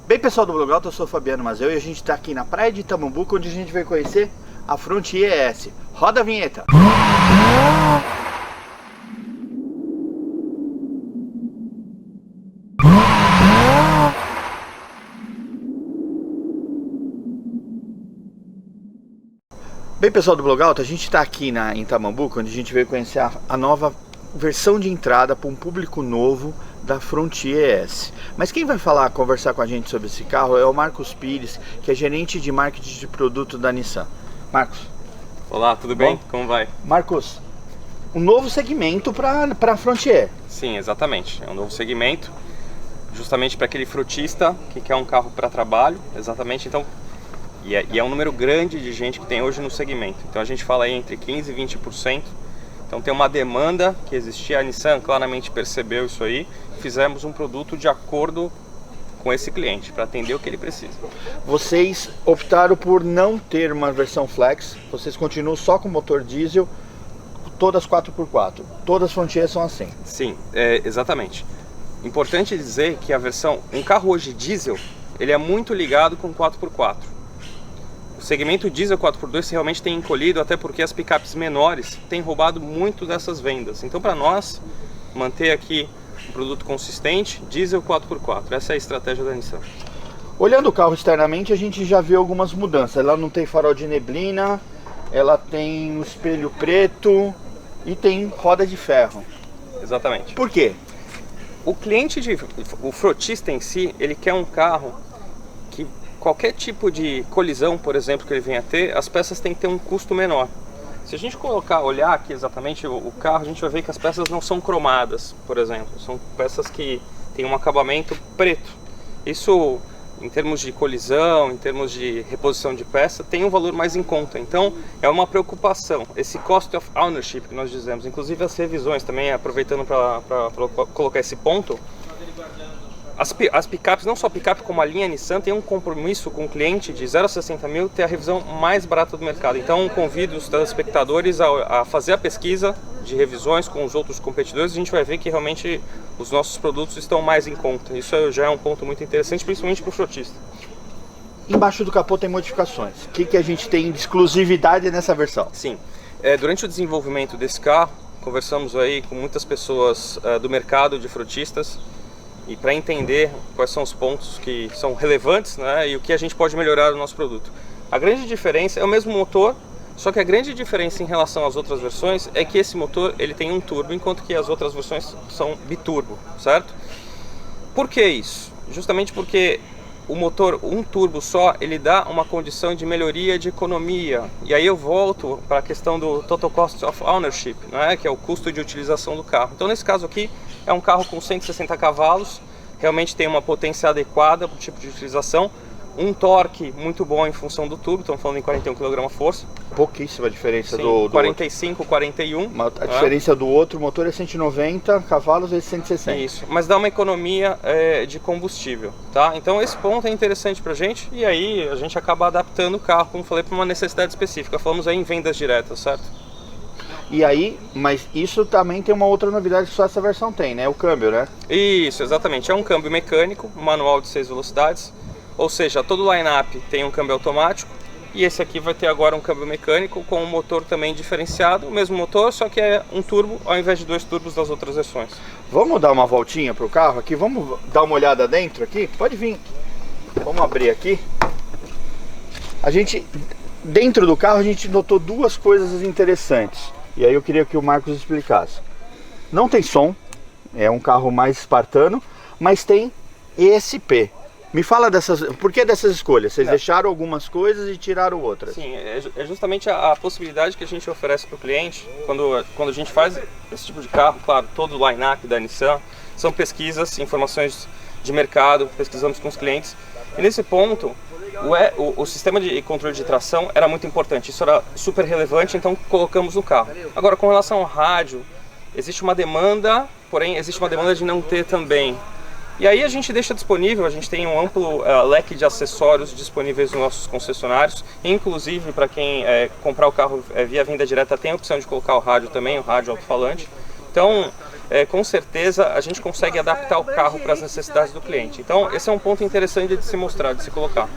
Bem, pessoal do Blogalto, eu sou o Fabiano Mazeu e a gente está aqui na praia de Itamambuca, onde a gente vai conhecer a Frontier ES. Roda a vinheta! Bem, pessoal do Blogalto, a gente está aqui em Itamambuca, onde a gente veio conhecer a nova versão de entrada para um público novo da Frontier ES. Mas quem vai conversar com a gente sobre esse carro é o Marcos Pires, que é gerente de marketing de produto da Nissan. Marcos. Olá, tudo bem? Como vai? Marcos, um novo segmento para a Frontier. Sim, exatamente. É um novo segmento, justamente para aquele frutista que quer um carro para trabalho, exatamente. Então, e é um número grande de gente que tem hoje no segmento. Então a gente fala aí entre 15% e 20%. Então tem uma demanda que existia, a Nissan claramente percebeu isso aí. Fizemos um produto de acordo com esse cliente, para atender o que ele precisa. Vocês optaram por não ter uma versão flex, vocês continuam só com motor diesel, todas 4x4. Todas as Frontiers são assim. Sim, exatamente. Importante dizer que um carro hoje diesel, ele é muito ligado com 4x4. O segmento diesel 4x2 realmente tem encolhido, até porque as picapes menores têm roubado muito dessas vendas. Então, para nós, manter aqui um produto consistente, diesel 4x4. Essa é a estratégia da Nissan. Olhando o carro externamente, a gente já vê algumas mudanças. Ela não tem farol de neblina, ela tem um espelho preto e tem roda de ferro. Exatamente. Por quê? O frotista em si, ele quer um carro que qualquer tipo de colisão, por exemplo, que ele venha a ter, as peças têm que ter um custo menor. Se a gente olhar aqui exatamente o carro, a gente vai ver que as peças não são cromadas, por exemplo. São peças que têm um acabamento preto. Isso, em termos de colisão, em termos de reposição de peça, tem um valor mais em conta. Então, é uma preocupação. Esse cost of ownership que nós dizemos, inclusive as revisões também, aproveitando para colocar esse ponto, as picapes, não só a picape como a linha Nissan, tem um compromisso com o cliente de 0 a 60 mil ter a revisão mais barata do mercado. Então convido os telespectadores a fazer a pesquisa de revisões com os outros competidores. A gente vai ver que realmente os nossos produtos estão mais em conta. Isso já é um ponto muito interessante, principalmente para o frotista. Embaixo do capô tem modificações. O que a gente tem de exclusividade nessa versão? Sim, durante o desenvolvimento desse carro, conversamos aí com muitas pessoas do mercado de frotistas, e para entender quais são os pontos que são relevantes, né, e o que a gente pode melhorar no nosso produto. A grande diferença é o mesmo motor, só que a grande diferença em relação às outras versões é que esse motor ele tem um turbo, enquanto que as outras versões são biturbo, certo? Por que isso? Justamente porque o motor um turbo só, ele dá uma condição de melhoria de economia. E aí eu volto para a questão do Total Cost of Ownership, né, que é o custo de utilização do carro. Então nesse caso aqui, é um carro com 160 cavalos, realmente tem uma potência adequada para o tipo de utilização, um torque muito bom em função do turbo, estamos falando em 41 kgf. Pouquíssima diferença. Sim, do 45, outro. 41. A diferença do outro motor é 190 cavalos vezes 160. Isso, mas dá uma economia de combustível, tá? Então esse ponto é interessante pra gente, e aí a gente acaba adaptando o carro, como falei, para uma necessidade específica. Falamos aí em vendas diretas, certo? E aí, mas isso também tem uma outra novidade que só essa versão tem, né? O câmbio, né? Isso, exatamente. É um câmbio mecânico, manual de 6 velocidades. Ou seja, todo o line-up tem um câmbio automático. E esse aqui vai ter agora um câmbio mecânico com um motor também diferenciado. O mesmo motor, só que é um turbo ao invés de 2 turbos das outras versões. Vamos dar uma voltinha pro carro aqui? Vamos dar uma olhada dentro aqui? Pode vir. Vamos abrir aqui. Dentro do carro, a gente notou duas coisas interessantes. E aí eu queria que o Marcos explicasse. Não tem som, é um carro mais espartano, mas tem ESP. Me fala por que dessas escolhas? Vocês deixaram algumas coisas e tiraram outras? Sim, é justamente a possibilidade que a gente oferece para o cliente quando a gente faz esse tipo de carro. Claro, todo o line-up da Nissan são pesquisas, informações de mercado, pesquisamos com os clientes. E nesse ponto, o sistema de controle de tração era muito importante, isso era super relevante, então colocamos no carro. Agora, com relação ao rádio, existe uma demanda, porém existe uma demanda de não ter também. E aí a gente deixa disponível, a gente tem um amplo leque de acessórios disponíveis nos nossos concessionários, inclusive para quem comprar o carro via venda direta tem a opção de colocar o rádio também, o rádio alto-falante. Então com certeza a gente consegue adaptar o carro para as necessidades do cliente. Então esse é um ponto interessante de se mostrar, de se colocar.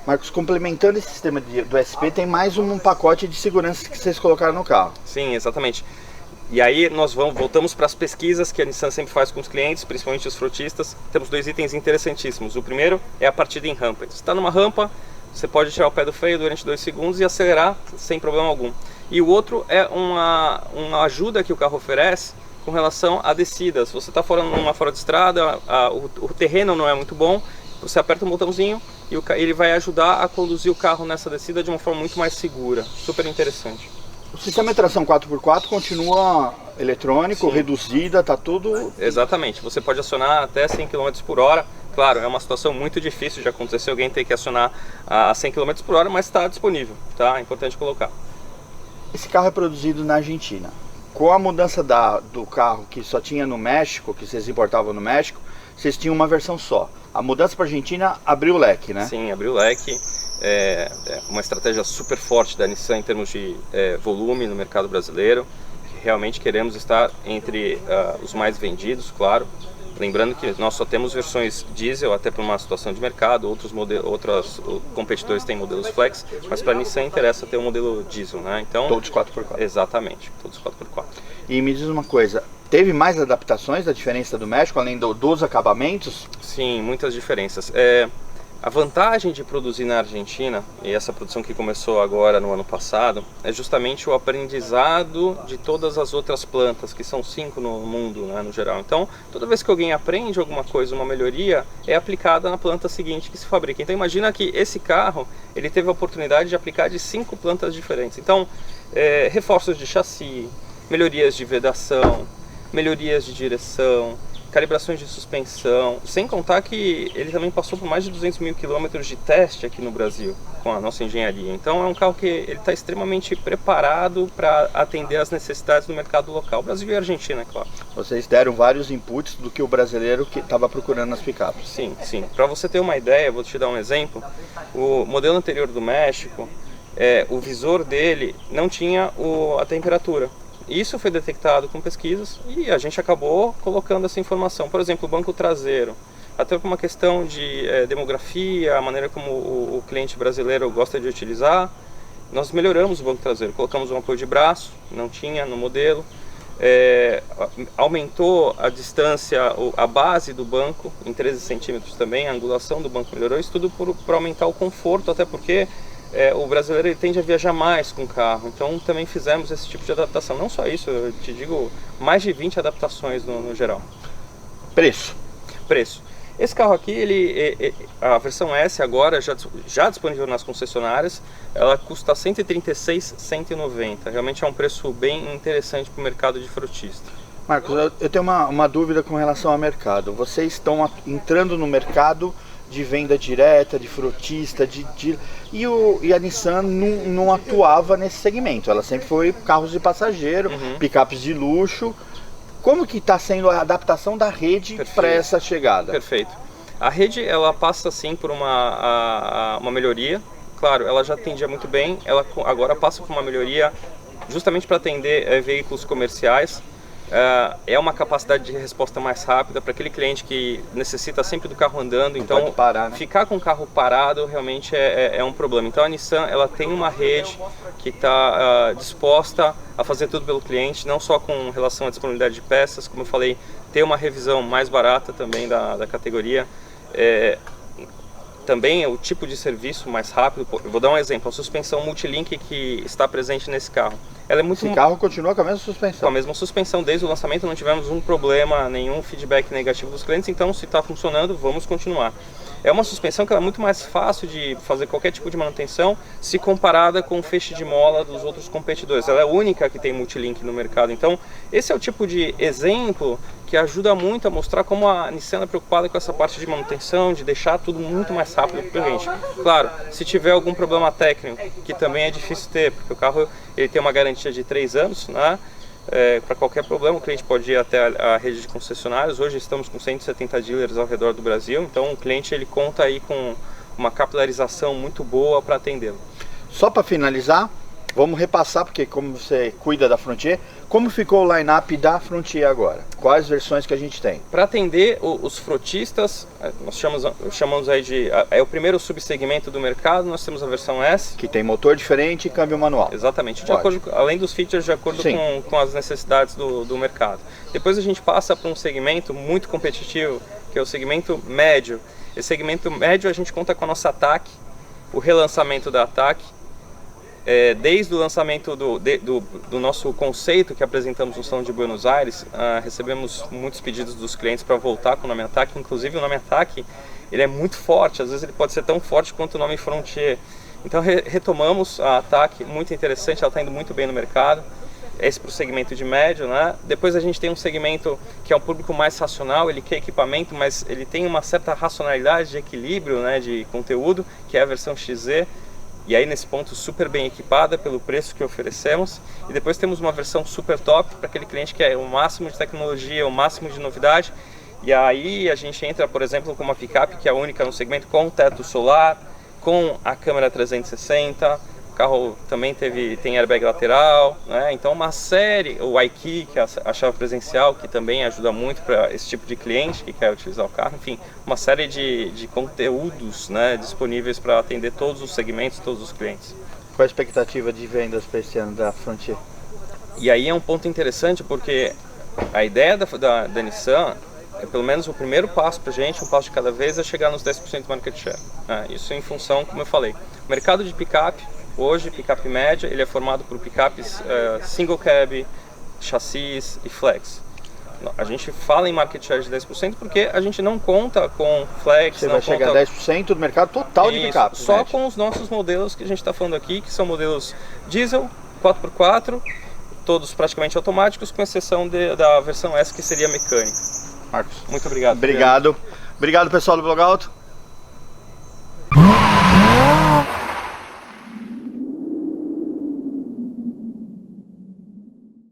Marcos, complementando esse sistema do SP, tem mais um pacote de segurança que vocês colocaram no carro. Sim, exatamente. E aí nós voltamos para as pesquisas que a Nissan sempre faz com os clientes, principalmente os frotistas. Temos 2 itens interessantíssimos. O primeiro é a partida em rampa. Você está numa rampa, você pode tirar o pé do freio durante 2 segundos e acelerar sem problema algum. E o outro é uma ajuda que o carro oferece com relação a descidas. Você está fora de estrada, o terreno não é muito bom, você aperta um botãozinho e ele vai ajudar a conduzir o carro nessa descida de uma forma muito mais segura. Super interessante. O sistema de tração 4x4 continua eletrônico, Sim. Reduzida, tá tudo... Exatamente, você pode acionar até 100 km por hora. Claro, é uma situação muito difícil de acontecer alguém ter que acionar a 100 km por hora, mas está disponível, tá? É importante colocar. Esse carro é produzido na Argentina. Com a mudança do carro que só tinha no México, que vocês importavam no México, vocês tinham uma versão só. A mudança para a Argentina abriu o leque, né? Sim, abriu o leque. É uma estratégia super forte da Nissan em termos de volume no mercado brasileiro. Realmente queremos estar entre os mais vendidos, claro. Lembrando que nós só temos versões diesel, até por uma situação de mercado, outros competidores têm modelos flex, mas para a Nissan interessa ter um modelo diesel, né? Então, todos 4x4. Exatamente, todos 4x4. E me diz uma coisa, teve mais adaptações da diferença do México, além dos acabamentos? Sim, muitas diferenças. A vantagem de produzir na Argentina, e essa produção que começou agora no ano passado, é justamente o aprendizado de todas as outras plantas, que são 5 no mundo, né, no geral. Então, toda vez que alguém aprende alguma coisa, uma melhoria, é aplicada na planta seguinte que se fabrica. Então, imagina que esse carro, ele teve a oportunidade de aplicar de 5 plantas diferentes. Então, reforços de chassi, melhorias de vedação, melhorias de direção, calibrações de suspensão, sem contar que ele também passou por mais de 200 mil quilômetros de teste aqui no Brasil com a nossa engenharia. Então é um carro que ele está extremamente preparado para atender às necessidades do mercado local, Brasil e Argentina, é claro. Vocês deram vários inputs do que o brasileiro que estava procurando nas picapes. Sim, sim. Para você ter uma ideia, vou te dar um exemplo. O modelo anterior do México, o visor dele não tinha a temperatura. Isso foi detectado com pesquisas e a gente acabou colocando essa informação. Por exemplo, o banco traseiro, até por uma questão de demografia, a maneira como o cliente brasileiro gosta de utilizar, nós melhoramos o banco traseiro. Colocamos um apoio de braço, não tinha no modelo, aumentou a distância, a base do banco em 13 centímetros também, a angulação do banco melhorou, isso tudo para aumentar o conforto, até porque o brasileiro ele tende a viajar mais com o carro, então também fizemos esse tipo de adaptação. Não só isso, eu te digo, mais de 20 adaptações no geral. Preço. Esse carro aqui, a versão S agora, já disponível nas concessionárias, ela custa R$ 136.190. Realmente é um preço bem interessante para o mercado de frotista. Marcos, eu tenho uma dúvida com relação ao mercado. Vocês estão entrando no mercado de venda direta, de frotista, e a Nissan não atuava nesse segmento. Ela sempre foi carros de passageiro, picapes de luxo. Como que está sendo a adaptação da rede para essa chegada? Perfeito. A rede, ela passa sim por uma melhoria. Claro, ela já atendia muito bem, ela agora passa por uma melhoria justamente para atender veículos comerciais. É uma capacidade de resposta mais rápida para aquele cliente que necessita sempre do carro andando, então pode parar, né? Ficar com o carro parado realmente é um problema. Então a Nissan, ela tem uma rede que está disposta a fazer tudo pelo cliente, não só com relação à disponibilidade de peças, como eu falei, ter uma revisão mais barata também da categoria, também é o tipo de serviço mais rápido. Eu vou dar um exemplo, a suspensão multilink que está presente nesse carro. Ela é muito... Esse carro continua com a mesma suspensão? Com a mesma suspensão, desde o lançamento não tivemos um problema, nenhum feedback negativo dos clientes, então se está funcionando, vamos continuar. É uma suspensão que é muito mais fácil de fazer qualquer tipo de manutenção se comparada com o feixe de mola dos outros competidores. Ela é a única que tem multilink no mercado, então esse é o tipo de exemplo que ajuda muito a mostrar como a Nissan é preocupada com essa parte de manutenção, de deixar tudo muito mais rápido para o cliente. Claro, se tiver algum problema técnico, que também é difícil ter, porque o carro ele tem uma garantia de 3 anos, né? Para qualquer problema o cliente pode ir até a rede de concessionários. Hoje estamos com 170 dealers ao redor do Brasil, então o cliente ele conta aí com uma capilarização muito boa para atendê-lo. Só para finalizar, Vamos repassar, porque como você cuida da Frontier, como ficou o line-up da Frontier agora? Quais versões que a gente tem? Para atender os frotistas, nós chamamos aí de... É o primeiro subsegmento do mercado, nós temos a versão S. Que tem motor diferente e câmbio manual. Exatamente, de acordo, além dos features, de acordo com as necessidades do mercado. Depois a gente passa para um segmento muito competitivo, que é o segmento médio. Esse segmento médio a gente conta com a nossa Attack, o relançamento da Attack. Desde o lançamento do nosso conceito que apresentamos no Salão de Buenos Aires, recebemos muitos pedidos dos clientes para voltar com o nome Attack. Inclusive o nome Attack, ele é muito forte, às vezes ele pode ser tão forte quanto o nome Frontier. Então retomamos a Attack, muito interessante, ela está indo muito bem no mercado. Esse para o segmento de médio, né? Depois a gente tem um segmento que é um público mais racional, ele quer equipamento, mas ele tem uma certa racionalidade de equilíbrio, né, de conteúdo, que é a versão XZ. E aí nesse ponto super bem equipada pelo preço que oferecemos. E depois temos uma versão super top para aquele cliente que quer o máximo de tecnologia, o máximo de novidade. E aí a gente entra, por exemplo, com uma picape que é a única no segmento com teto solar, com a câmera 360, o carro também tem airbag lateral, né? Então uma série, o iKey, que é a chave presencial, que também ajuda muito para esse tipo de cliente que quer utilizar o carro. Enfim, uma série de conteúdos, né, disponíveis para atender todos os segmentos, todos os clientes. Qual a expectativa de vendas para esse ano da Frontier? E aí é um ponto interessante porque a ideia da Nissan, pelo menos o primeiro passo para a gente, um passo de cada vez, é chegar nos 10% de market share. Isso em função, como eu falei, o mercado de picape, hoje, picape média, ele é formado por picapes single cab, chassis e flex. A gente fala em market share de 10% porque a gente não conta com flex. Você vai chegar a 10% do mercado total de picapes. Só média. Com os nossos modelos que a gente está falando aqui, que são modelos diesel, 4x4, todos praticamente automáticos, com exceção da versão S, que seria mecânica. Marcos, muito obrigado. Obrigado pessoal do Blogout.